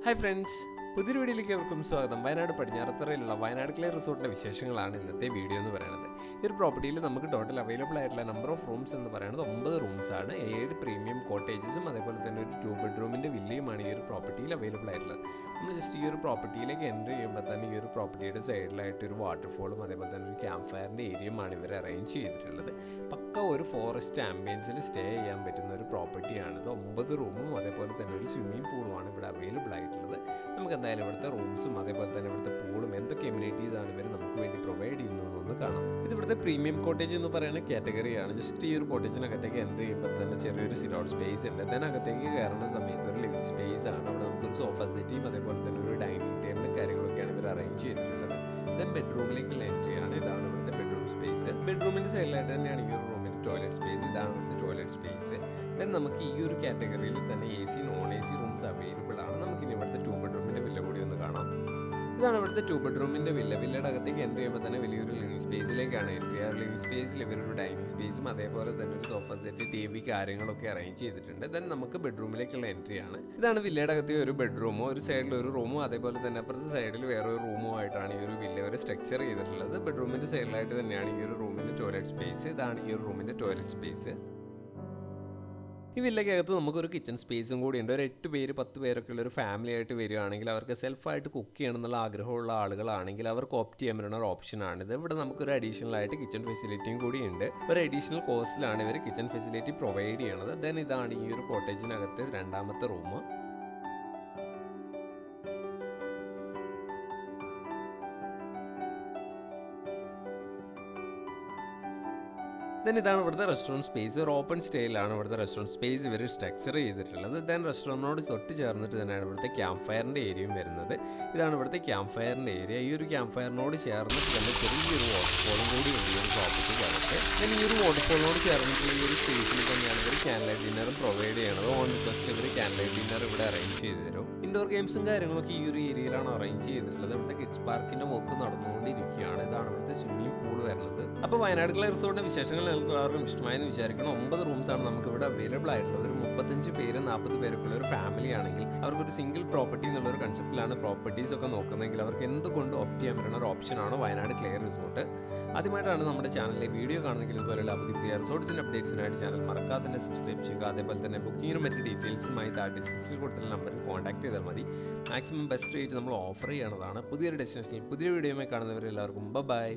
Hi friends, പുതിയൊരു വീഡിയോയിലേക്ക് അവർക്കും സ്വാഗതം. വയനാട് പടിഞ്ഞാറത്തറയിലുള്ള വയനാട് ക്ലേ റിസോർട്ടിൻ്റെ വിശേഷങ്ങളാണ് ഇന്നത്തെ വീഡിയോ എന്ന് പറയുന്നത്. ഈ ഒരു പ്രോപ്പർട്ടിയിൽ നമുക്ക് ടോട്ടൽ അവൈലബിൾ ആയിട്ടുള്ള നമ്പർ ഓഫ് റൂംസ് എന്ന് പറയുന്നത് 9 റൂംസാണ്. 7 പ്രീമിയം കോട്ടേജസും അതേപോലെ തന്നെ ഒരു 2 ബെഡ്റൂമിൻ്റെ വില്ലയുമാണ് ഈ ഒരു പ്രോപ്പർട്ടിയിൽ അവൈലബിൾ ആയിട്ടുള്ളത്. നമ്മൾ ജസ്റ്റ് ഈ ഒരു പ്രോപ്പർട്ടിയിലേക്ക് എൻ്റർ ചെയ്യുമ്പോൾ തന്നെ ഈ ഒരു പ്രോപ്പർട്ടിയുടെ സൈഡിലായിട്ട് ഒരു വാട്ടർഫോളും അതേപോലെ തന്നെ ഒരു ക്യാമ്പ് ഫയറിൻ്റെ ഏരിയയുമാണ് ഇവർ അറേഞ്ച് ചെയ്തിട്ടുള്ളത്. പക്ക ഒരു ഫോറസ്റ്റ് ആംബിയൻസിൽ സ്റ്റേ ചെയ്യാൻ പറ്റുന്ന ഒരു പ്രോപ്പർട്ടിയാണിത്. 9 റൂമും അതേപോലെ തന്നെ ഒരു സ്വിമ്മിംഗ് പൂളുമാണ് ഇവിടെ അവൈലബിൾ ആയിട്ടുള്ളത്. നമുക്ക് എന്തായാലും ഇവിടുത്തെ റൂംസും അതേപോലെ തന്നെ ഇവിടുത്തെ പൂളും എന്തൊക്കെ എമ്യൂണിറ്റീസ് ആണ് ഇവർ നമുക്ക് വേണ്ടി പ്രൊവൈഡ് ചെയ്യുന്നതെന്ന് കാണാം. ഇത് ഇവിടുത്തെ പ്രീമിയം കോട്ടേജ് എന്ന് പറയുന്ന കാറ്റഗറിയാണ്. ജസ്റ്റ് ഈ ഒരു കോട്ടേജിനകത്തേക്ക് എൻ്റർ ചെയ്യുമ്പോൾ തന്നെ ചെറിയൊരു സിറ്റ് ഔട്ട് സ്പേസ് ഉണ്ട്. അതിനകത്തേക്ക് കയറുന്ന സമയത്ത് ഒരു ലിവിംഗ് സ്പേസ് ആണ്. അവിടെ നമുക്കൊരു സോഫ സെറ്റിയും അതേപോലെ തന്നെ ഒരു ഡൈനിങ് ടേബിളും കാര്യങ്ങളൊക്കെയാണ് ഇവർ അറേഞ്ച് ചെയ്തിട്ടുള്ളത്. ദെൻ ബെഡ്റൂമിലേക്കുള്ള എൻട്രി ആണ്. ഇതാണ് ഇവിടുത്തെ ബെഡ്റൂം സ്പേസ്. ബെഡ്റൂമിൻ്റെ സൈഡിലായിട്ട് തന്നെയാണ് ഈ ഒരു റൂമിൻ്റെ ടോയ്ലറ്റ് സ്പേസ്. ഇതാണ് ഇവിടുത്തെ ടോയ്ലറ്റ് സ്പേസ്. ദെൻ നമുക്ക് ഈ ഒരു കാറ്റഗറിയിൽ തന്നെ AC non AC rooms available ആണ്. നമുക്കിനി ഇവിടുത്തെ 2 ബെഡ്റൂമിൻ്റെ വില്ല കൂടി ഒന്ന് കാണാം. ഇതാണ് ഇവിടുത്തെ 2 ബെഡ്റൂമിൻ്റെ വില്ല. വില്ലയുടെ അകത്തേക്ക് എൻ്റർ ചെയ്യുമ്പോൾ തന്നെ വലിയൊരു ലിവിംഗ് സ്പേസിലേക്കാണ് എൻ്റർ ചെയ്യുക. ലിവിംഗ് സ്പേസിൽ ഇവരൊരു ഡൈനിങ് സ്പേസും അതേപോലെ തന്നെ ഒരു സോഫ സെറ്റ്, TV കാര്യങ്ങളൊക്കെ അറേഞ്ച് ചെയ്തിട്ടുണ്ട്. ദെൻ നമുക്ക് ബെഡ്റൂമിലേക്കുള്ള എൻട്രി ആണ്. ഇതാണ് വില്ലയുടെ അകത്തെ ഒരു ബെഡ്റൂമോ, ഒരു സൈഡിൽ ഒരു റൂമോ അതേപോലെ തന്നെ അപ്പുറത്തെ സൈഡിൽ വേറെ ഒരു റൂമോ ആയിട്ടാണ് ഈ ഒരു വില്ല ഒരു സ്ട്രക്ചർ ചെയ്തിട്ടുള്ളത്. ബെഡ്റൂമിൻ്റെ സൈഡിലായിട്ട് തന്നെയാണ് ഈ ഒരു റൂമിൻ്റെ ടോയ്ലറ്റ് സ്പേസ്. ഇതാണ് ഈ ഒരു റൂമിൻ്റെ ടോയ്ലറ്റ് സ്പേസ്. ഈ വില്ലയ്ക്കകത്ത് നമുക്കൊരു കിച്ചൺ സ്പേസും കൂടി ഉണ്ട്. ഒരു 8 പേര് 10 പേരൊക്കെ ഉള്ള ഒരു ഫാമിലി ആയിട്ട് വരികയാണെങ്കിൽ അവർക്ക് സെൽഫായിട്ട് കുക്ക് ചെയ്യണം എന്നുള്ള ആഗ്രഹമുള്ള ആളുകളാണെങ്കിൽ അവർക്ക് ഓപ്റ്റ് ചെയ്യാൻ പറ്റുന്ന ഒരു ഓപ്ഷനാണിത്. ഇവിടെ നമുക്കൊരു അഡീഷണൽ ആയിട്ട് കിച്ചൺ ഫെസിലിറ്റിയും കൂടി ഉണ്ട്. ഒരു അഡീഷണൽ കോസ്റ്റിലാണ് ഇവർ കിച്ചൺ ഫെസിലിറ്റി പ്രൊവൈഡ് ചെയ്യണത്. ദെൻ ഇതാണ് ഈ ഒരു കോട്ടേജിനകത്തെ രണ്ടാമത്തെ റൂം. ദെൻ ഇതാണ് ഇവിടുത്തെ റെസ്റ്റോറൻറ്റ് സ്പേസ്. ഒരു ഓപ്പൺ സ്റ്റൈലാണ് ഇവിടുത്തെ റെസ്റ്റോറൻറ്റ് സ്പേസ് ഇവർ സ്ട്രക്ചർ ചെയ്തിട്ടുള്ളത്. ദെൻ റെസ്റ്റോറൻറ്റിനോട് തൊട്ട് ചേർന്നിട്ട് തന്നെയാണ് ഇവിടുത്തെ ക്യാമ്പ് ഫയറിൻ്റെ ഏരിയയും വരുന്നത്. ഇതാണ് ഇവിടുത്തെ ക്യാമ്പ് ഫയറിൻ്റെ ഏരിയ. ഈ ഒരു ക്യാമ്പ് ഫയറിനോട് ചേർന്നിട്ട് തന്നെ ചെറിയൊരു വാട്ടർഫോളും കൂടി ഉണ്ട് ഈ ഒരു പ്രോപ്പർട്ടിക്കകത്ത്. ദെൻ ഈ ഒരു വാട്ടർഫോളിനോട് ചേർന്നിട്ടുള്ള ഈ ഒരു സ്പേസിൽ തന്നെയാണ് ഇവർ ക്യാൻലൈറ്റ് ഡിന്നറും പ്രൊവൈഡ് ചെയ്യണത്. ഓൺ റിക്വസ്റ്റ് ഇവർ ക്യാൻലൈറ്റ് ഡിന്നർ ഇവിടെ അറേഞ്ച് ചെയ്ത് തരും. ഇൻഡോർ ഗെയിംസും കാര്യങ്ങളൊക്കെ ഈ ഒരു ഏരിയയിലാണ് അറേഞ്ച് ചെയ്തിട്ടുള്ളത്. ഇവിടുത്തെ കിഡ്സ് പാർക്കിൻ്റെ വർക്ക് നടന്നുകൊണ്ടിരിക്കുകയാണ്. ഇതാണ് ഇവിടുത്തെ സ്വിമ്മിംഗ് പൂൾ വരുന്നത്. അപ്പോൾ വയനാട് ക്ലേ റിസോർട്ടിൻ്റെ വിശേഷങ്ങൾ നിങ്ങൾക്ക് എല്ലാവർക്കും ഇഷ്ടമായെന്ന് വിചാരിക്കണം. 9 റൂംസാണ് നമുക്ക് ഇവിടെ അവൈലബിൾ ആയിട്ടുള്ളത്. ഒരു 35 പേര് 40 പേരൊക്കെയുള്ള ഒരു ഫാമിലി ആണെങ്കിൽ അവർക്കൊരു സിംഗിൾ പ്രോപ്പർട്ടി എന്നുള്ളൊരു കൺസെപ്റ്റിലാണ് പ്രോപ്പർട്ടീസ് ഒക്കെ നോക്കുന്നതെങ്കിൽ അവർക്ക് എന്തുകൊണ്ട് ഓപ്റ്റ് ചെയ്യാൻ പറ്റുന്ന ഒരു ഓപ്ഷനാണ് വയനാട് ക്ലേ റിസോർട്ട്. ആദ്യമായിട്ടാണ് നമ്മുടെ ചാനലിലെ വീഡിയോ കാണുന്നെങ്കിൽ ഇതുപോലെയുള്ള പുതിയ റിസോർട്ട്സിൻ്റെ അപ്ഡേറ്റ്സിനായിട്ട് ചാനൽ മറക്കാതെ തന്നെ സബ്സ്ക്രൈബ് ചെയ്യുക. അതേപോലെ തന്നെ ബുക്കിങ്ങിനും മറ്റ് ഡീറ്റെയിൽസുമായി ഡിസ്ക്രിപ്ഷനിൽ കൊടുത്തുള്ള നമ്പറിൽ കോൺടാക്ട് ചെയ്താൽ മതി. മാക്സിമം ബെസ്റ്റ് റേറ്റ് നമ്മൾ ഓഫർ ചെയ്യണതാണ്. പുതിയൊരു ഡെസ്റ്റിനേഷനിൽ പുതിയ വീഡിയോയുമായി കാണുന്നവരെല്ലാവർക്കും ബൈ.